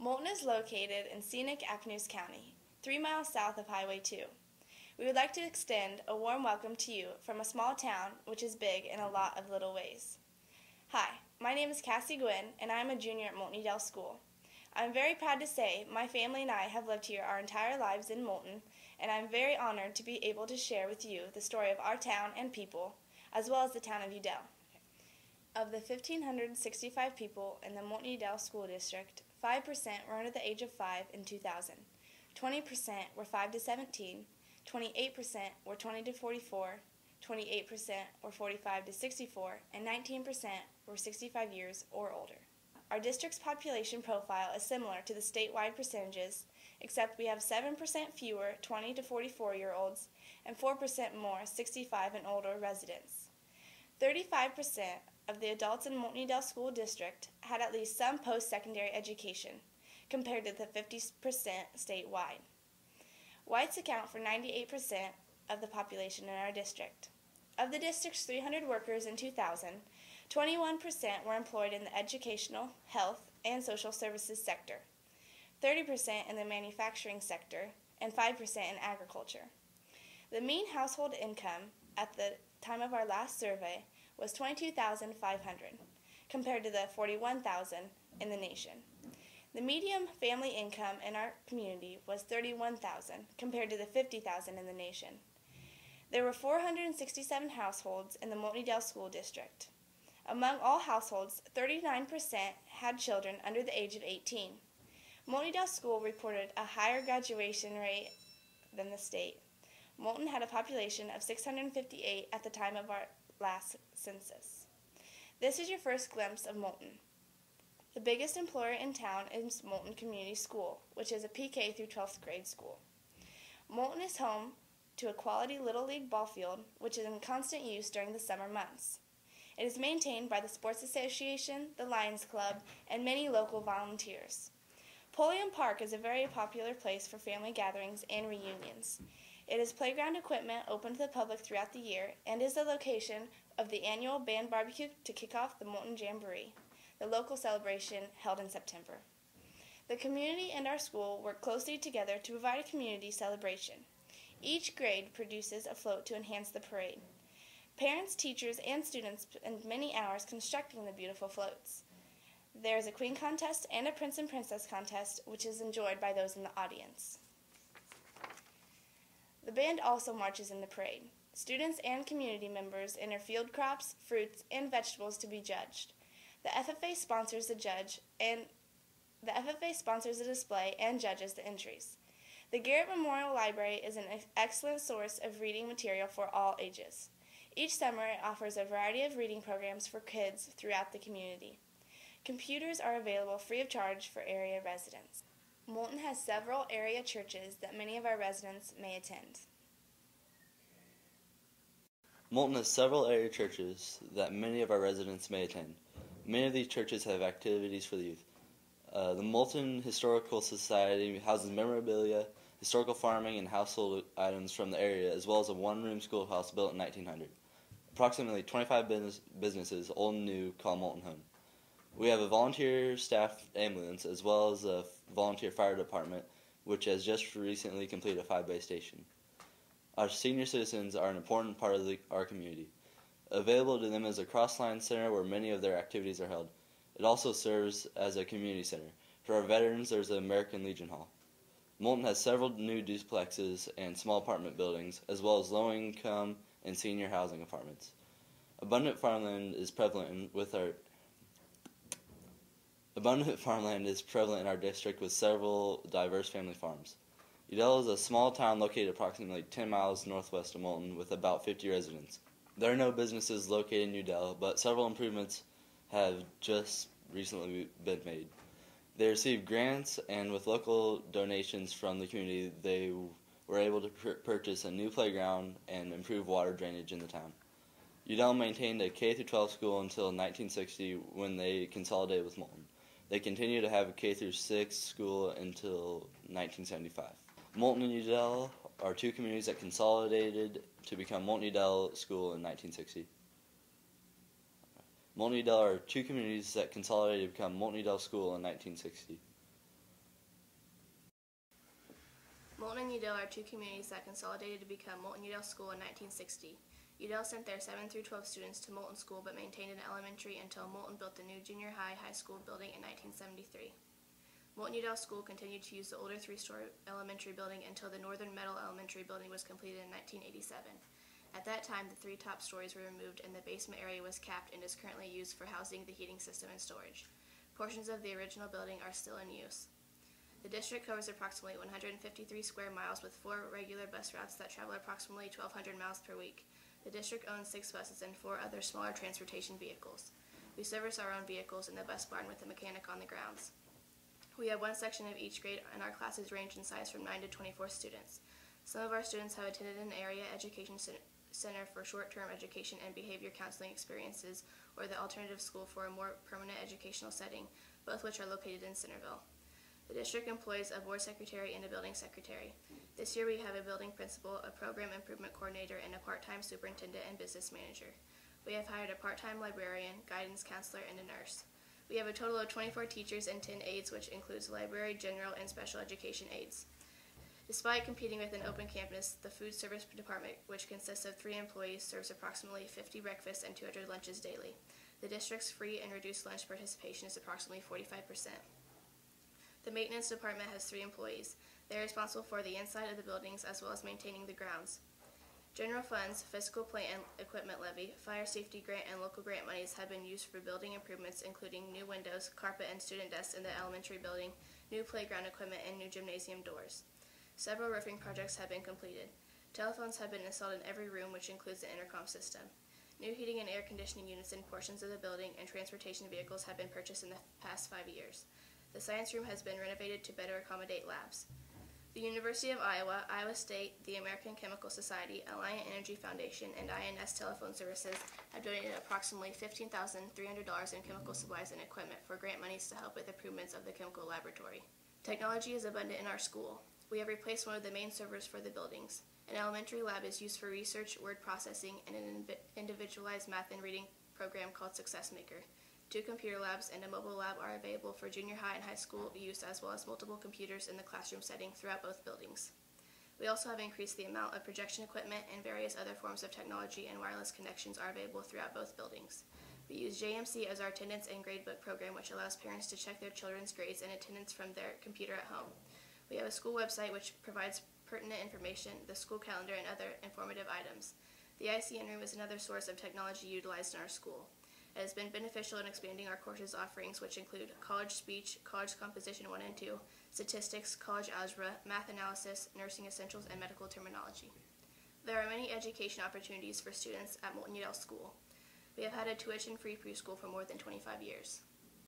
Moulton is located in scenic Apponeuse County, 3 miles south of Highway 2. We would like to extend a warm welcome to you from a small town which is big in a lot of little ways. Hi, my name is Cassie Gwynn, and I am a junior at Moulton Edel School. I am very proud to say my family and I have lived here our entire lives in Moulton, and I am very honored to be able to share with you the story of our town and people, as well as the town of Edel. Of the 1,565 people in the Moulton Edel School District, 5% were under the age of 5 in 2000, 20% were 5 to 17, 28% were 20 to 44, 28% were 45 to 64, and 19% were 65 years or older. Our district's population profile is similar to the statewide percentages, except we have 7% fewer 20 to 44-year-olds and 4% more 65 and older residents. 35% of the adults in Moulton Edel School District had at least some post-secondary education, compared to the 50% statewide. Whites account for 98% of the population in our district. Of the district's 300 workers in 2000, 21% were employed in the educational, health, and social services sector, 30% in the manufacturing sector, and 5% in agriculture. The mean household income at the time of our last survey was $22,500, compared to the $41,000 in the nation. The median family income in our community was $31,000, compared to the $50,000 in the nation. There were 467 households in the Moulton Edel School District. Among all households, 39% had children under the age of 18. Moulton Edel School reported a higher graduation rate than the state. Moulton had a population of 658 at the time of our last census. This is your first glimpse of Moulton. The biggest employer in town is Moulton Community School, which is a PK through 12th grade school. Moulton is home to a quality Little League ball field, which is in constant use during the summer months. It is maintained by the Sports Association, the Lions Club, and many local volunteers. Pulliam Park is a very popular place for family gatherings and reunions. It has playground equipment open to the public throughout the year and is the location of the annual band barbecue to kick off the Moulton Jamboree, the local celebration held in September. The community and our school work closely together to provide a community celebration. Each grade produces a float to enhance the parade. Parents, teachers, and students spend many hours constructing the beautiful floats. There is a queen contest and a prince and princess contest, which is enjoyed by those in the audience. The band also marches in the parade. Students and community members enter field crops, fruits, and vegetables to be judged. The FFA sponsors the display and judges the entries. The Garrett Memorial Library is an excellent source of reading material for all ages. Each summer it offers a variety of reading programs for kids throughout the community. Computers are available free of charge for area residents. Moulton has several area churches that many of our residents may attend. Moulton has several area churches that many of our residents may attend. Many of these churches have activities for the youth. The Moulton Historical Society houses memorabilia, historical farming, and household items from the area, as well as a one-room schoolhouse built in 1900. Approximately 25 businesses, old and new, call Moulton home. We have a volunteer staff ambulance, as well as a volunteer fire department, which has just recently completed a 5-bay station. Our senior citizens are an important part of our community. Available to them is a cross-line center where many of their activities are held. It also serves as a community center. For our veterans, there's the American Legion Hall. Moulton has several new duplexes and small apartment buildings, as well as low-income and senior housing apartments. Abundant farmland is prevalent in our district with several diverse family farms. Edel is a small town located approximately 10 miles northwest of Moulton with about 50 residents. There are no businesses located in Edel, but several improvements have just recently been made. They received grants, and with local donations from the community, they were able to purchase a new playground and improve water drainage in the town. Edel maintained a K-12 school until 1960 when they consolidated with Moulton. They continue to have a K-6 school until 1975. Moulton and Edel are two communities that consolidated to become Moulton Edel School in 1960. Moulton Edel are two communities that consolidated to become Moulton Edel School in 1960. Moulton and Udall are two communities that consolidated to become Moulton Udall School in 1960. Udall sent their 7 through 12 students to Moulton School but maintained an elementary until Moulton built the new junior high school building in 1973. Moulton Udall School continued to use the older 3-story elementary building until the Northern Meadow Elementary building was completed in 1987. At that time, the 3 top stories were removed and the basement area was capped and is currently used for housing the heating system and storage. Portions of the original building are still in use. The district covers approximately 153 square miles with 4 regular bus routes that travel approximately 1,200 miles per week. The district owns 6 buses and 4 other smaller transportation vehicles. We service our own vehicles in the bus barn with a mechanic on the grounds. We have 1 section of each grade and our classes range in size from 9 to 24 students. Some of our students have attended an area education center for short-term education and behavior counseling experiences or the alternative school for a more permanent educational setting, both which are located in Centerville. The district employs a board secretary and a building secretary. This year we have a building principal, a program improvement coordinator, and a part-time superintendent and business manager. We have hired a part-time librarian, guidance counselor, and a nurse. We have a total of 24 teachers and 10 aides, which includes library, general, and special education aides. Despite competing with an open campus, the food service department, which consists of 3 employees, serves approximately 50 breakfasts and 200 lunches daily. The district's free and reduced lunch participation is approximately 45%. The maintenance department has 3 employees. They are responsible for the inside of the buildings as well as maintaining the grounds. General funds, physical plant and equipment levy, fire safety grant, and local grant monies have been used for building improvements including new windows, carpet and student desks in the elementary building, new playground equipment, and new gymnasium doors. Several roofing projects have been completed. Telephones have been installed in every room, which includes the intercom system. New heating and air conditioning units in portions of the building and transportation vehicles have been purchased in the past 5 years. The science room has been renovated to better accommodate labs. The University of Iowa, Iowa State, the American Chemical Society, Alliant Energy Foundation, and INS Telephone Services have donated approximately $15,300 in chemical supplies and equipment for grant monies to help with improvements of the chemical laboratory. Technology is abundant in our school. We have replaced one of the main servers for the buildings. An elementary lab is used for research, word processing, and an individualized math and reading program called Success Maker. 2 computer labs and a mobile lab are available for junior high and high school use, as well as multiple computers in the classroom setting throughout both buildings. We also have increased the amount of projection equipment and various other forms of technology, and wireless connections are available throughout both buildings. We use JMC as our attendance and gradebook program, which allows parents to check their children's grades and attendance from their computer at home. We have a school website which provides pertinent information, the school calendar, and other informative items. The ICN room is another source of technology utilized in our school. It has been beneficial in expanding our courses offerings, which include college speech, college composition 1 and 2, statistics, college algebra, math analysis, nursing essentials, and medical terminology. There are many education opportunities for students at Moulton Udall School. We have had a tuition-free preschool for more than 25 years.